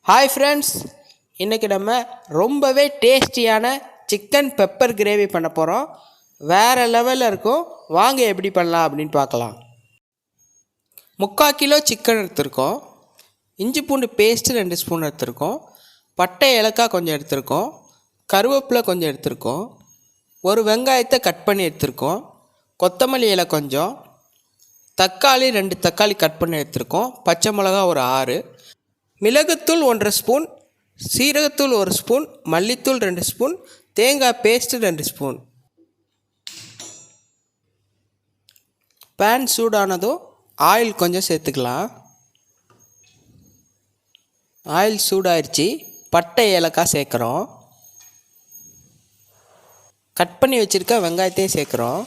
Hi friends, இன்றைக்கி நம்ம ரொம்பவே டேஸ்டியான சிக்கன் பெப்பர் கிரேவி பண்ண போகிறோம். வேறு லெவலில் இருக்கும். வாங்க எப்படி பண்ணலாம் அப்படின்னு பார்க்கலாம். 3/4 கிலோ சிக்கன் எடுத்திருக்கோம். இஞ்சி பூண்டு பேஸ்ட்டு 2 ஸ்பூன் எடுத்திருக்கோம். பட்டை ஏலக்காய் கொஞ்சம் எடுத்திருக்கோம். கருவேப்பிலை கொஞ்சம் எடுத்திருக்கோம். ஒரு வெங்காயத்தை கட் பண்ணி எடுத்திருக்கோம். கொத்தமல்லி இலை கொஞ்சம், தக்காளி 2 தக்காளி கட் பண்ணி எடுத்திருக்கோம். பச்சை மிளகா ஒரு 6, மிளகுத்தூள் 1/2 ஸ்பூன், சீரகத்தூள் 1 ஸ்பூன், மல்லித்தூள் 2 ஸ்பூன், தேங்காய் பேஸ்ட்டு 2 ஸ்பூன். பேன் சூடானதும் ஆயில் கொஞ்சம் சேர்த்துக்கலாம். ஆயில் சூடாயிருச்சு. பட்டை ஏலக்காய் சேர்க்குறோம். கட் பண்ணி வச்சுருக்க வெங்காயத்தையும் சேர்க்குறோம்.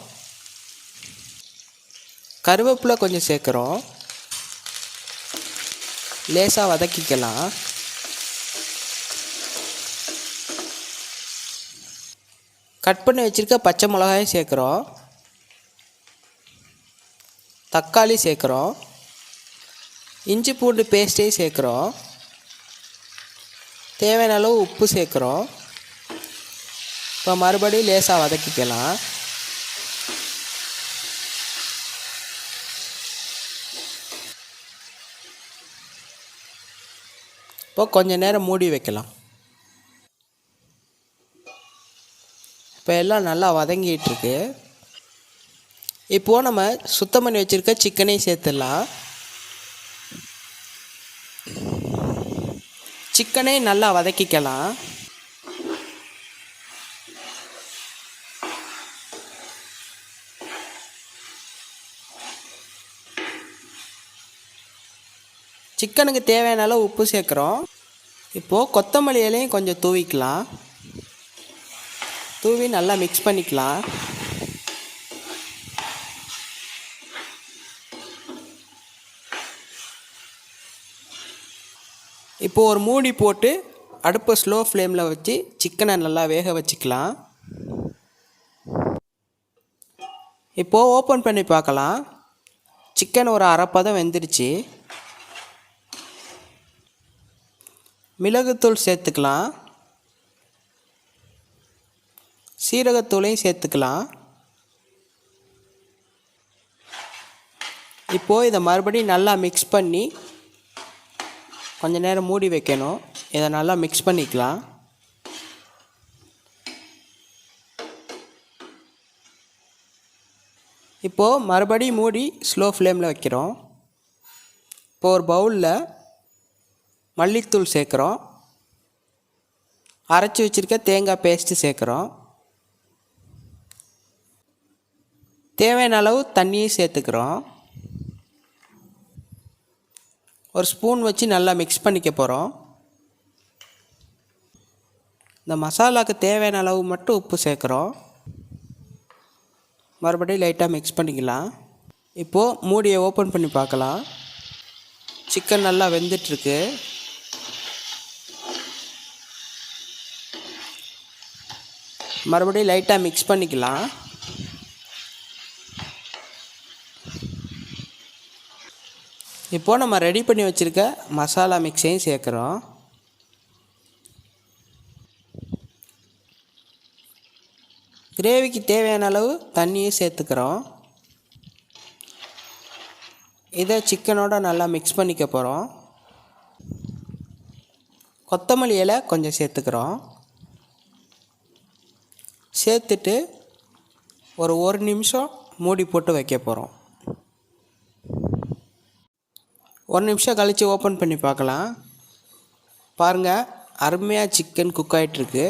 கருவேப்பிலை கொஞ்சம் சேர்க்குறோம். லேசாக வதக்கிக்கலாம். கட் பண்ணி வச்சுருக்க பச்சை மிளகாயும் சேர்க்குறோம். தக்காளி சேர்க்குறோம். இஞ்சி பூண்டு பேஸ்ட்டையும் சேர்க்குறோம். தேவையான அளவு உப்பு சேர்க்குறோம். இப்போ மறுபடியும் லேசாக வதக்கிக்கலாம். இப்போ கொஞ்சம் நேரம் மூடி வைக்கலாம். இப்போ எல்லாம் நல்லா வதங்கிட்டுருக்கு. இப்போது நம்ம சுத்தம் பண்ணி வச்சுருக்க சிக்கனையும் சேர்த்துடலாம். சிக்கனையும் நல்லா வதக்கிக்கலாம். சிக்கனுக்கு தேவையான அளவு உப்பு சேர்க்குறோம். இப்போது கொத்தமல்லி இலையும் கொஞ்சம் தூவிக்கலாம். தூவி நல்லா மிக்ஸ் பண்ணிக்கலாம். இப்போது ஒரு மூடி போட்டு அடுப்பை ஸ்லோ ஃப்ளேமில் வச்சு சிக்கனை நல்லா வேக வச்சுக்கலாம். இப்போது ஓப்பன் பண்ணி பார்க்கலாம். சிக்கன் ஒரு அரைப்பதம் வெந்துருச்சு. மிளகுத்தூள் சேர்த்துக்கலாம். சீரகத்தூளையும் சேர்த்துக்கலாம். இப்போது இதை மறுபடியும் நல்லா மிக்ஸ் பண்ணி கொஞ்ச நேரம் மூடி வைக்கணும். இதை நல்லா மிக்ஸ் பண்ணிக்கலாம். இப்போது மறுபடியும் மூடி ஸ்லோ ஃப்ளேமில் வைக்கிறோம். இப்போது ஒரு பவுலில் மல்லித்தூள் சேர்க்குறோம். அரைச்சி வச்சுருக்க தேங்காய் பேஸ்ட்டு சேர்க்குறோம். தேவையான அளவு தண்ணியும் சேர்த்துக்கிறோம். ஒரு ஸ்பூன் வச்சு நல்லா மிக்ஸ் பண்ணிக்க போகிறோம். இந்த மசாலாவுக்கு தேவையான அளவு மட்டும் உப்பு சேர்க்குறோம். மறுபடியும் லைட்டாக மிக்ஸ் பண்ணிக்கலாம். இப்போது மூடியை ஓப்பன் பண்ணி பார்க்கலாம். சிக்கன் நல்லா வெந்துட்டுருக்கு. மறுபடியும் லைட்டாக மிக்ஸ் பண்ணிக்கலாம். இப்போது நம்ம ரெடி பண்ணி வச்சுருக்க மசாலா மிக்ஸையும் சேர்க்குறோம். கிரேவிக்கு தேவையான அளவு தண்ணியும் சேர்த்துக்கிறோம். இதை சிக்கனோட நல்லா மிக்ஸ் பண்ணிக்க போகிறோம். கொத்தமல்லி இலை கொஞ்சம் சேர்த்துக்கிறோம். சேர்த்துட்டு ஒரு நிமிஷம் மூடி போட்டு வைக்க போகிறோம். 1 நிமிஷம் கழித்து ஓப்பன் பண்ணி பார்க்கலாம். பாருங்கள், அருமையாக சிக்கன் குக் ஆகிட்டுருக்கு.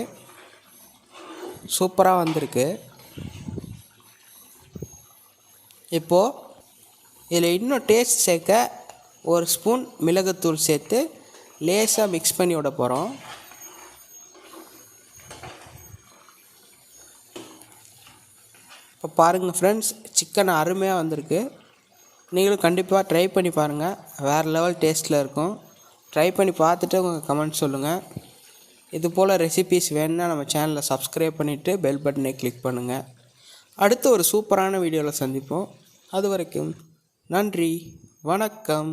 சூப்பராக வந்திருக்கு. இப்போது இதில் இன்னும் டேஸ்ட் சேர்க்க 1 ஸ்பூன் மிளகுத்தூள் சேர்த்து லேசாக மிக்ஸ் பண்ணி விட போகிறோம். இப்போ பாருங்கள் ஃப்ரெண்ட்ஸ், சிக்கன் அருமையாக வந்திருக்கு. நீங்களும் கண்டிப்பாக ட்ரை பண்ணி பாருங்கள். வேறு லெவல் டேஸ்ட்டில் இருக்கும். ட்ரை பண்ணி பார்த்துட்டு உங்கள் கமெண்ட் சொல்லுங்கள். இது போல் ரெசிபீஸ் வேணுன்னா நம்ம சேனலை சப்ஸ்கிரைப் பண்ணிவிட்டு பெல் பட்டனை கிளிக் பண்ணுங்கள். அடுத்து ஒரு சூப்பரான வீடியோவில் சந்திப்போம். அது வரைக்கும் நன்றி, வணக்கம்.